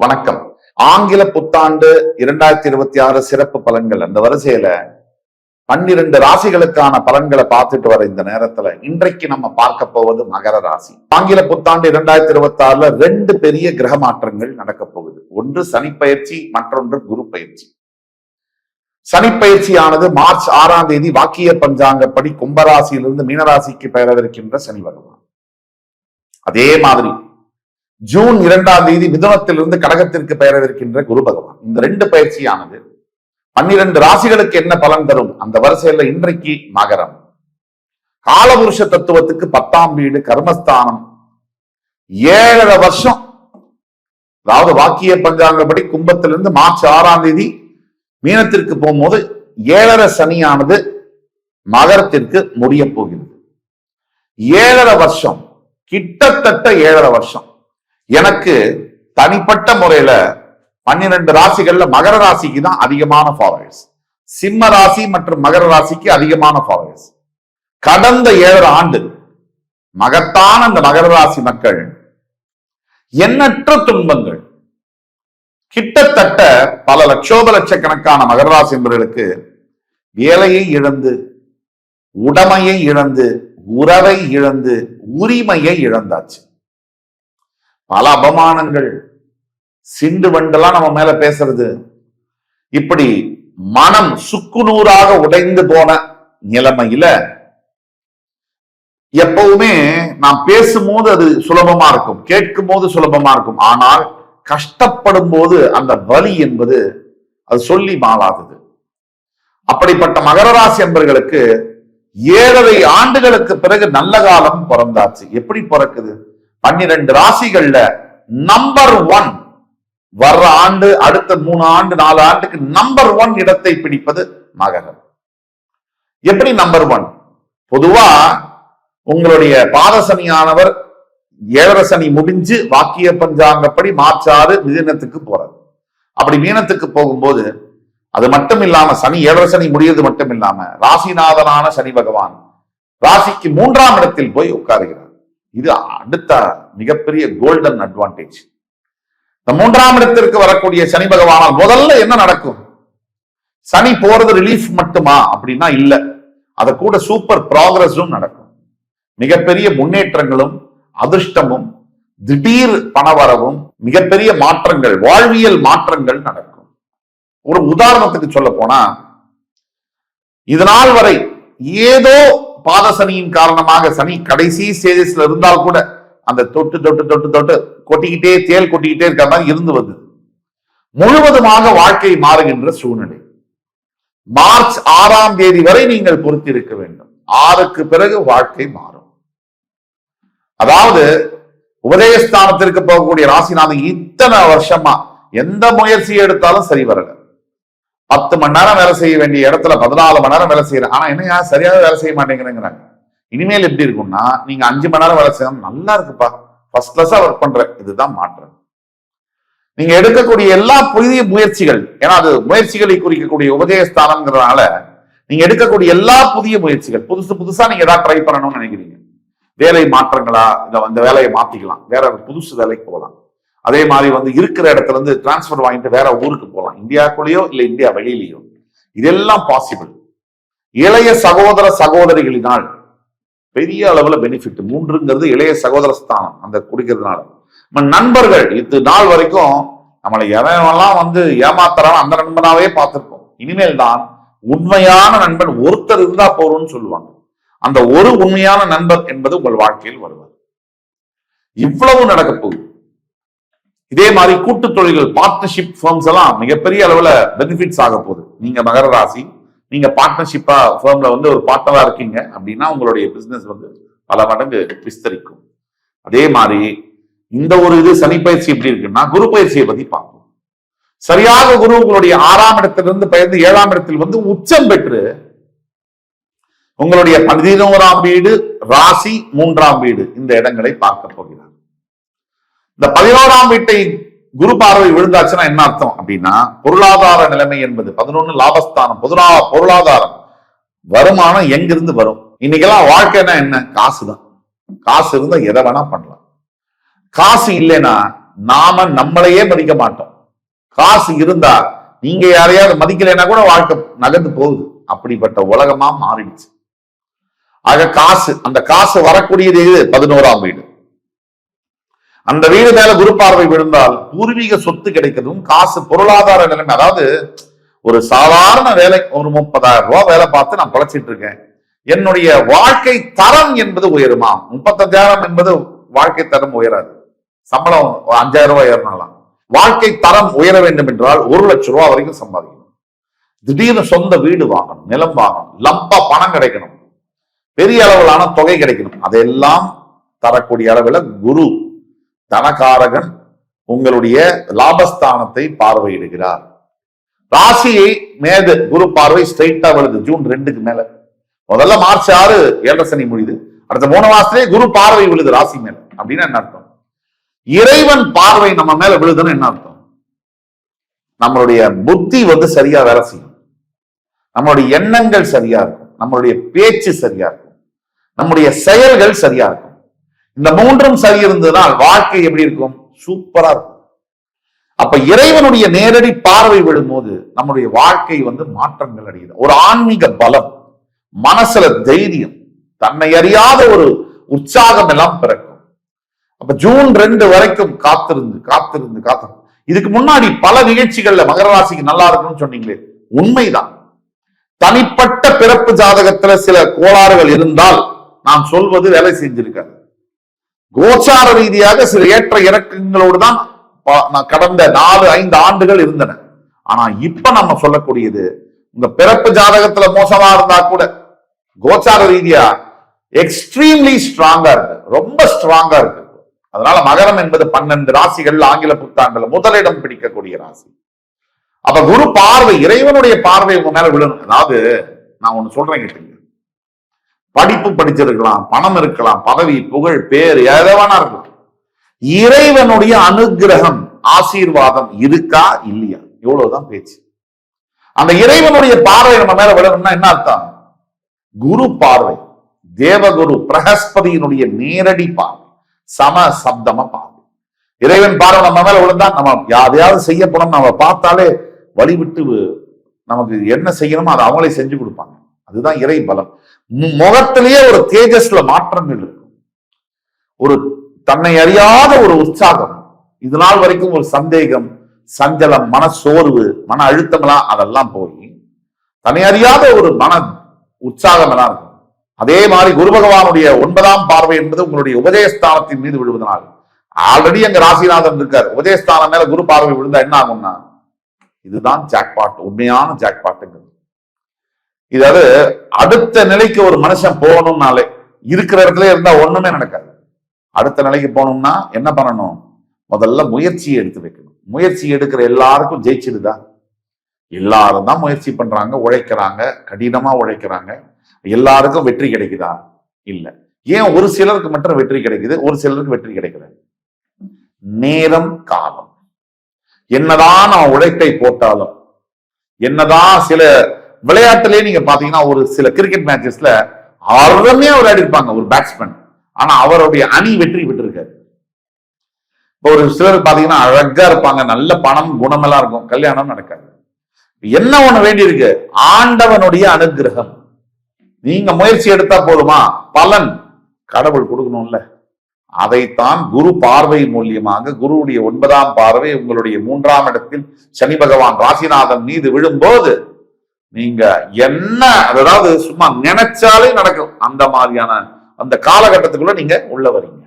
வணக்கம். ஆங்கில புத்தாண்டு 2026 சிறப்பு பலன்கள் அந்த வரிசையில 12 ராசிகளுக்கான பலன்களை பார்த்துட்டு வர இந்த நேரத்துல இன்றைக்கு நம்ம பார்க்க போவது மகர ராசி. ஆங்கில புத்தாண்டு 2026ல 2 பெரிய கிரக மாற்றங்கள் நடக்க போகுது. ஒன்று சனி பயிற்சி, மற்றொன்று குரு பயிற்சி. சனி பயிற்சியானது மார்ச் 6ஆம் தேதி வாக்கிய பஞ்சாங்கப்படி கும்பராசியிலிருந்து மீனராசிக்கு பெயரவிருக்கின்ற சனி பகவான். அதே மாதிரி ஜூன் 2ஆம் தேதி மிதுனத்திலிருந்து கடகத்திற்கு பெயரவிருக்கின்ற குரு பகவான். இந்த 2 பயிற்சியானது 12 ராசிகளுக்கு என்ன பலன் தரும் அந்த வரிசையில இன்றைக்கு மகரம். காலபுருஷ தத்துவத்துக்கு 10ஆம் வீடு கர்மஸ்தானம். 7.5 வருஷம், அதாவது வாக்கிய பஞ்சாங்கப்படி கும்பத்திலிருந்து மார்ச் 6ஆம் தேதி மீனத்திற்கு போகும்போது 7.5 சனியானது மகரத்திற்கு முடிய போகிறது. 7.5 வருஷம், கிட்டத்தட்ட 7.5 வருஷம். எனக்கு தனிப்பட்ட முறையில 12 ராசிகள்ல மகர ராசிக்கு தான் அதிகமான ஃபாலோவர்ஸ், சிம்ம ராசி மற்றும் மகர ராசிக்கு அதிகமான ஃபாலோவர்ஸ். கடந்த 7 ஆண்டு மகத்தான அந்த மகர ராசி மக்கள் எண்ணற்ற துன்பங்கள், கிட்டத்தட்ட பல லட்சக்கணக்கான மகர ராசி என்பவர்களுக்கு வேலையை இழந்து, உடைமையை இழந்து, உறவை இழந்து, உரிமையை இழந்தாச்சு. பல அவமானங்கள், சிண்டு வண்டெல்லாம் நம்ம மேல பேசுறது, இப்படி மனம் சுக்குநூறாக உடைந்து போன நிலைமையில எப்பவுமே நாம் பேசும்போது அது சுலபமா இருக்கும், கேட்கும் போது சுலபமா இருக்கும். ஆனால் கஷ்டப்படும் போது அந்த வலி என்பது அது சொல்லி மாளாதது. அப்படிப்பட்ட மகர ராசி என்பவர்களுக்கு 7.5 ஆண்டுகளுக்கு பிறகு நல்ல காலம் பிறந்தாச்சு. எப்படி பிறக்குது? 12 ராசிகள்ல நம்பர் 1 வர்ற ஆண்டு, அடுத்த 3 ஆண்டு 4 ஆண்டுக்கு நம்பர் 1 இடத்தை பிடிப்பது மகரம். எப்படி நம்பர் 1? பொதுவா உங்களுடைய பாதசனியானவர் 7.5 சனி முடிஞ்சு வாக்கிய பஞ்சாங்கப்படி மார்ச் 6 மீனத்துக்கு போறார். அப்படி மீனத்துக்கு போகும்போது அது மட்டும் இல்லாம சனி 7.5 சனி முடியறது மட்டும் இல்லாம ராசிநாதனான சனி பகவான் ராசிக்கு 3ஆம் இடத்தில் போய் உட்காருகிறார். இது அடுத்த மிகப்பெரிய கோல்டன் அட்வான்டேஜ். இந்த 3ஆம் இடத்திற்கு வரக்கூடிய சனி பகவானால் முதல்ல என்ன நடக்கும்? சனி போறது ரிலீஃப் மட்டுமா அப்படின்னா இல்ல, அத கூட சூப்பர் ப்ராக்ரஸும் நடக்கும். மிகப்பெரிய முன்னேற்றங்களும் அதிர்ஷ்டமும் திடீர் பணவரவும் மிகப்பெரிய மாற்றங்கள், வாழ்வியல் மாற்றங்கள் நடக்கும். ஒரு உதாரணத்துக்கு சொல்ல போனா, இதனால் வரை ஏதோ பாதசனியின் காரணமாக சனி கடைசி ஸ்டேஜஸ்ல இருந்தால் கூட அந்த தொட்டு தொட்டு தொட்டு தொட்டு கொட்டிக்கிட்டே தேல் கொட்டிக்கிட்டே இருக்கிற மாதிரி இருந்து வந்து முழுவதுமாக வாழ்க்கை மாறுகின்ற சூழ்நிலை. மார்ச் 6ஆம் தேதி வரை நீங்கள் பொறுத்திருக்க வேண்டும். 6க்கு பிறகு வாழ்க்கை மாறும். அதாவது உபதேசஸ்தானத்திற்கு போகக்கூடிய ராசிநாதன் இத்தனை வருஷமா எந்த முயற்சி எடுத்தாலும் சரி வரல. 10 மணி நேரம் வேலை செய்ய வேண்டிய இடத்துல 14 மணி நேரம் வேலை செய்யறேன். ஆனா என்ன சரியாக வேலை செய்ய மாட்டேங்கிறாங்க. இனிமேல் எப்படி இருக்கும்னா, நீங்க 5 மணி நேரம் வேலை செய்யணும், நல்லா இருக்குப்பா, ஃபர்ஸ்ட் கிளாஸா ஒர்க் பண்ற, இதுதான் மாற்றம். நீங்க எடுக்கக்கூடிய எல்லா புதிய முயற்சிகள், ஏன்னா அது முயற்சிகளை குறிக்கக்கூடிய உபதேசஸ்தானம்ங்கிறதுனால நீங்க எடுக்கக்கூடிய எல்லா புதிய முயற்சிகள் புதுசா நீங்க ஏதாவது ட்ரை பண்ணணும்னு நினைக்கிறீங்க. வேலை மாற்றங்களா, இந்த வேலையை மாத்திக்கலாம், வேற புதுசு வேலைக்கு போகலாம். அதே மாதிரி இருக்கிற இடத்துல இருந்து டிரான்ஸ்பர் வாங்கிட்டு வேற ஊருக்கு போகலாம், இந்தியாக்குள்ளேயோ இல்ல இந்தியா வெளியிலேயோ. இதெல்லாம் பாசிபிள். இளைய சகோதர சகோதரிகளினால் பெரிய அளவுல பெனிஃபிட். 3ங்கிறது இளைய சகோதர ஸ்தானம், அந்த குடிக்கிறதுனால. நண்பர்கள் இது நாள் வரைக்கும் நம்மளை எவெல்லாம் ஏமாத்துறான் அந்த நண்பனாவே பார்த்திருக்கோம். இனிமேல் தான் உண்மையான நண்பன் ஒருத்தர் இருந்தா போறோம்னு சொல்லுவாங்க. அந்த ஒரு உண்மையான நண்பர் என்பது உங்கள் வாழ்க்கையில் வருவார். இவ்வளவு நடக்க போகுது. இதே மாதிரி கூட்டு தொழில்கள், பார்ட்னர்ஷிப் ஃபர்ம்ஸ் எல்லாம் மிகப்பெரிய அளவுல பெனிஃபிட்ஸ் ஆக போகுது. நீங்க மகர ராசி, நீங்க பார்ட்னர்ஷிப்பா ஃபர்ம்ல ஒரு பார்ட்னரா இருக்கீங்க அப்படின்னா உங்களுடைய பிசினஸ் பல மடங்கு விஸ்தரிக்கும். அதே மாதிரி இந்த ஒரு சனி பயிற்சி எப்படி இருக்குன்னா, குரு பயிற்சியை பத்தி பார்ப்போம். சரியாக குரு உங்களுடைய 6ஆம் இடத்திலிருந்து பெயர்ந்து 7ஆம் இடத்தில் உச்சம் பெற்று உங்களுடைய 11ஆம் வீடு, ராசி, 3ஆம் வீடு இந்த இடங்களை பார்க்க போகிறார். இந்த 11ஆம் வீட்டை குரு பார்வை விழுந்தாச்சுன்னா என்ன அர்த்தம் அப்படின்னா, பொருளாதார நிலைமை என்பது 11 லாபஸ்தானம், பொருளாதாரம், வருமானம் எங்கிருந்து வரும்? இன்னைக்கெல்லாம் வாழ்க்கைன்னா என்ன? காசுதான். காசு இருந்தா எதை வேணா பண்ணலாம். காசு இல்லைன்னா நாம நம்மளையே மதிக்க மாட்டோம். காசு இருந்தா நீங்க யாரையாவது மதிக்கலைன்னா கூட வாழ்க்கை நகர்ந்து போகுது. அப்படிப்பட்ட உலகமா மாறிடுச்சு. ஆக காசு, அந்த காசு வரக்கூடியது எது? 11ஆம் வீடு. அந்த வீடு மேல குரு பார்வை விழுந்தால் பூர்வீக சொத்து கிடைக்கிறதும், காசு, பொருளாதார நிலைமை. அதாவது ஒரு சாதாரண வேலை, ஒரு 30,000 ரூபாய் வேலை பார்த்து நான் பழச்சிட்டு இருக்கேன், என்னுடைய வாழ்க்கை தரம் என்பது உயருமா? 35,000 என்பது வாழ்க்கை தரம் உயராது. சம்பளம் 5,000 ரூபாய் ஏறினாலாம். வாழ்க்கை தரம் உயர வேண்டும் என்றால் 1 லட்சம் ரூபாய் வரைக்கும் சம்பாதிக்கணும். திடீர்னு சொந்த வீடு வாங்கணும், நிலம் வாங்கணும், லம்பா பணம் கிடைக்கணும், பெரிய அளவிலான தொகை கிடைக்கணும். அதெல்லாம் தரக்கூடிய அளவில் குரு தனகாரகன் உங்களுடைய லாபஸ்தானத்தை பார்வையிடுகிறார். ராசியை மேது குரு பார்வை ஸ்ட்ரைட்டா வருது ஜூன் 2க்கு மேல. முதல்ல மார்ச் 6 ஏழரை சனி முடியுது, அடுத்த 3 மாசத்திலே குரு பார்வை விழுது ராசி மேல. அப்படின்னு என்ன அர்த்தம்? இறைவன் பார்வை நம்ம மேல விழுதுன்னு என்ன அர்த்தம்? நம்மளுடைய புத்தி சரியா வேலை செய்யும், நம்மளுடைய எண்ணங்கள் சரியா இருக்கும், நம்மளுடைய பேச்சு சரியா இருக்கும், நம்முடைய செயல்கள் சரியா இருக்கும். இந்த 3ம் சரி இருந்ததுனால் வாழ்க்கை எப்படி இருக்கும்? சூப்பரா இருக்கும். அப்ப இறைவனுடைய நேரடி பார்வை விழும்போது நம்முடைய வாழ்க்கை மாற்றங்கள் அடையுது. ஒரு ஆன்மீக பலம், மனசுல தைரியம், தன்னை அறியாத ஒரு உற்சாகம் எல்லாம் பிறக்கும். அப்ப ஜூன் 2 வரைக்கும் காத்திருந்து காத்திருந்து காத்திருந்து. இதுக்கு முன்னாடி பல நிகழ்ச்சிகள்ல மகர ராசிக்கு நல்லா இருக்கும்னு சொன்னீங்களே, உண்மைதான். தனிப்பட்ட பிறப்பு ஜாதகத்துல சில கோளாறுகள் இருந்தால் நான் சொல்வது வேலை செஞ்சிருக்காரு. கோச்சார ரீதியாக சில ஏற்ற இறக்கங்களோடு தான் கடந்த 4-5 ஆண்டுகள் இருந்தன. ஆனா இப்ப நம்ம சொல்லக்கூடியது, உங்க பிறப்பு ஜாதகத்துல மோசமா இருந்தா கூட கோச்சார ரீதியா எக்ஸ்ட்ரீம்லி ஸ்ட்ராங்கா இருக்கு, ரொம்ப ஸ்ட்ராங்கா இருக்கு. அதனால மகரம் என்பது 12 ராசிகள் ஆங்கில புத்தாண்டுல முதலிடம் பிடிக்கக்கூடிய ராசி. அப்ப குரு பார்வை, இறைவனுடைய பார்வை உங்க மேல விழணும். அதாவது நான் ஒண்ணு சொல்றேன் கேட்டுங்க. படிப்பு படிச்சிருக்கலாம், பணம் இருக்கலாம், பதவி, புகழ், பேர் எதவானா இருக்கலாம். இறைவனுடைய அனுகிரகம், ஆசீர்வாதம் இருக்கா இல்லையா, இவ்வளவுதான் பேச்சு. அந்த இறைவனுடைய பார்வை நம்ம மேல விழணும்னா என்ன அர்த்தம்? குரு பார்வை, தேவகுரு பிரகஸ்பதியினுடைய நேரடி பார்வை, சம சப்தம பார்வை. இறைவன் பார்வை நம்ம மேல விழுந்தா நம்ம யாரையாவது செய்ய போனோம், நம்ம பார்த்தாலே வழிவிட்டு நமக்கு என்ன செய்யணுமோ அதை அவங்களே செஞ்சு கொடுப்பாங்க. அதுதான் இறை பலம். முகத்திலேயே ஒரு தேஜஸ்ல மாற்றங்கள் இருக்கும், ஒரு தன்னை அறியாத ஒரு உற்சாகம், இது நாள் வரைக்கும் ஒரு சந்தேகம், சஞ்சலம், மன சோர்வு, மன அழுத்தங்களா அதெல்லாம் போய் தன்னை அறியாத ஒரு மன உற்சாகம் எல்லாம் இருக்கும். அதே மாதிரி குரு பகவானுடைய 9ஆம் பார்வை என்பது உங்களுடைய உபதேசஸ்தானத்தின் மீது விழுவதனால், ஆல்ரெடி அங்க ராசிநாதன் இருக்கார், உபதேசஸ்தானம் மேல குரு பார்வை விழுந்தா என்ன ஆகும்னா, இதுதான் ஜாக்பாட், உண்மையான ஜாக்பாட்டுங்கிறது. இதாவது அடுத்த நிலைக்கு ஒரு மனுஷன் போகணும்னாலே, இருக்கிற இடத்துல இருந்தா ஒண்ணுமே நடக்காது. அடுத்த நிலைக்கு போகணும்னா என்ன பண்ணணும்? முதல்ல முயற்சியை எடுத்து வைக்கணும். முயற்சி எடுக்கிற எல்லாருக்கும் ஜெயிச்சிடுதா? எல்லாரும் தான் முயற்சி பண்றாங்க, உழைக்கிறாங்க, கடினமா உழைக்கிறாங்க. எல்லாருக்கும் வெற்றி கிடைக்குதா? இல்ல. ஏன் ஒரு சிலருக்கு மட்டும் வெற்றி கிடைக்குது, ஒரு சிலருக்கு வெற்றி கிடைக்கல? நேரம், காலம். என்னதான் நம்ம உழைப்பை போட்டாலும், என்னதான் சில விளையாட்டுலயே நீங்க பாத்தீங்கன்னா, ஒரு சில கிரிக்கெட் மேட்சஸ்ல அருமையா விளையாடி இருப்பாங்க ஒரு பேட்ஸ்மேன், ஆனா அவருடைய அணி வெற்றி பெற்றிருக்காரு. இப்போ ஒரு சிலர் பாத்தீங்கன்னா அழகா இருப்பாங்க, நல்ல பணம், குணம் எல்லாம் இருக்கும், கல்யாணம் நடக்காது. என்ன ஒண்ணு வேண்டி இருக்கு? ஆண்டவனுடைய அனுகிரகம். நீங்க முயற்சி எடுத்தா போதுமா? பலன் கடவுள் கொடுக்கணும்ல. அதைத்தான் குரு பார்வை மூலியமாக, குருவுடைய 9ஆம் பார்வை உங்களுடைய 3ஆம் இடத்தில் சனி பகவான் ராசிநாதன் மீது விழும்போது நீங்க என்ன, அதாவது சும்மா நினைச்சாலே நடக்கும். அந்த மாதிரியான அந்த காலகட்டத்துக்குள்ள நீங்க உள்ள வரீங்க.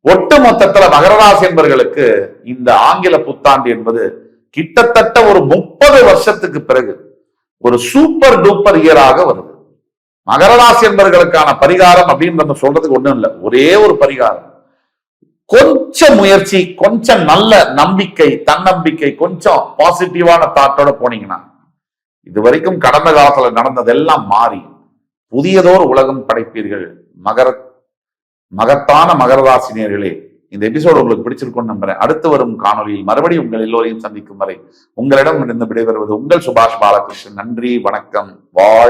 ஒட்டு மொத்தத்துல மகர ராசி என்பவர்களுக்கு இந்த ஆங்கில புத்தாண்டு என்பது கிட்டத்தட்ட ஒரு 30 வருஷத்துக்கு பிறகு ஒரு சூப்பர் டூப்பர் இயராக வருது. மகர ராசி என்பவர்களுக்கான பரிகாரம் அப்படின்னு நம்ம சொல்றதுக்கு ஒண்ணும் இல்லை, ஒரே ஒரு பரிகாரம். கொஞ்சம் முயற்சி, கொஞ்சம் நல்ல நம்பிக்கை, தன்னம்பிக்கை, கொஞ்சம் பாசிட்டிவான தாட்டோட போனீங்கன்னா இது வரைக்கும் கடந்த காலத்துல நடந்ததெல்லாம் மாறி புதியதோர் உலகம் படைப்பீர்கள். மகத்தான மகர ராசினியர்களே, இந்த எபிசோடு உங்களுக்கு பிடிச்சிருக்கும்னு நம்புறேன். அடுத்து வரும் காணொலியில் மறுபடியும் உங்கள் எல்லோரையும் சந்திக்கும் வரை உங்களிடம் இருந்து விடைபெறுவது உங்கள் சுபாஷ் பாலகிருஷ்ணன். நன்றி, வணக்கம், வாழ்க.